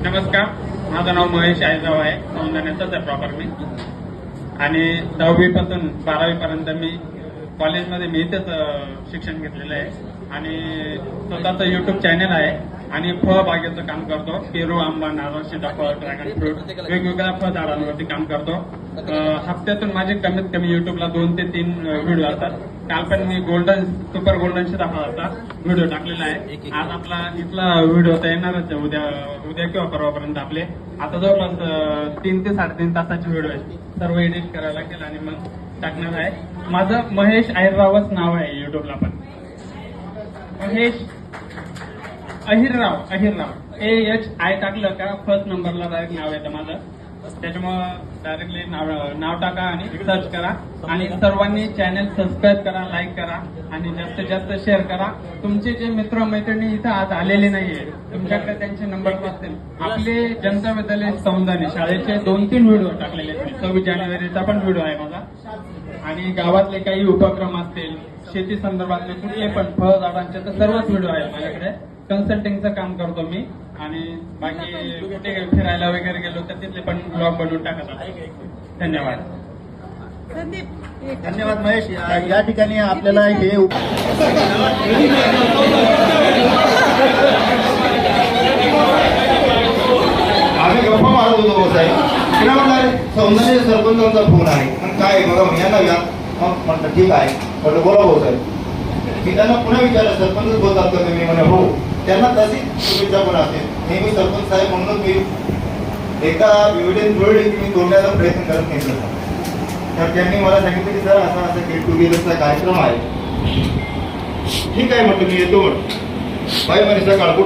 नमस्कार, माझं नाव महेश आयजाव आहे. सौंदर्याचाच आहे प्रॉपर मी. आणि 10वी पासून 12वी पर्यंत मी कॉलेजमध्ये मी इथेच शिक्षण घेतलेलं आहे. आणि स्वतःचं युट्यूब चॅनल आहे आणि फळबागेचं काम करतो. पेरू, आंबा, नारळ, सीताफळ, ड्रॅगन फ्रूट वेगवेगळ्या फळझाडांवरती काम करतो. हप्त्यातून माझे कमीत कमी युट्यूबला 2 ते 3 व्हिडिओ असतात. काल पण मी सुपर गोल्डन सीताफळाचा व्हिडिओ टाकलेला आहे. आज आपला इथला व्हिडिओ तर येणारच आहे उद्या किंवा परवापर्यंत. आपले आता जवळपास 3 ते 3.5 तासाचे व्हिडिओ आहेत. सर्व एडिट करायला लागेल आणि मग टाकणार आहे. माझं महेश अहिररावच नाव आहे युट्यूबला पण. महेश अहिरराव AHI टाकलं का फर्स्ट नंबरला डायरेक्ट नाव येतं माझं. त्याच्यामुळं डायरेक्टली नाव टाका आणि सर्च करा. आणि सर्वांनी चॅनल सबस्क्राईब करा, लाईक करा आणि जास्तीत जास्त शेअर करा. तुमचे जे मित्र मैत्रिणी इथं आज आलेले नाहीये, तुमच्याकडे त्यांचे नंबर असतील. आपले जनता विद्यालय सौंदर्य शाळेचे 2-3 व्हिडिओ टाकलेले आहेत. 26 जानेवारीचा पण व्हिडिओ आहे माझा. आणि गावातले काही उपक्रम असतील, शेती संदर्भातले कुठले पण फळझाडांचे तर सर्वच व्हिडिओ आहे माझ्याकडे. कन्सल्टिंगचं काम करतो मी. आणि बाकी कुठे फिरायला वगैरे गेलो तर तिथले पण ब्लॉग बनवून टाकत आहे. धन्यवाद. धन्यवाद महेश. या ठिकाणी आपल्याला हे आम्ही गप्पा मारत होतो साहेब. तिला म्हटलं सौंदर्य सरपंचांचा फोन आहे. मग काय बघा या नव्या. मग म्हटलं ठीक आहे. म्हटलं बोला भाऊ साहेब. मी त्यांना पुन्हा विचारलं सरपंच बोलतात का तुम्ही? म्हणे हो. त्यांना तशी शुभेच्छा पण असते. नेहमी सरपंच साहेब म्हणून मी एका एव्हिडन्स मी तोडण्याचा प्रयत्न करत नाही सर. तर त्यांनी मला सांगितलं की सर असा असा गेट टुगेदरचा कार्यक्रम आहे. ठीक आहे म्हटलं मी येतो. बाई म्हणे सकाळ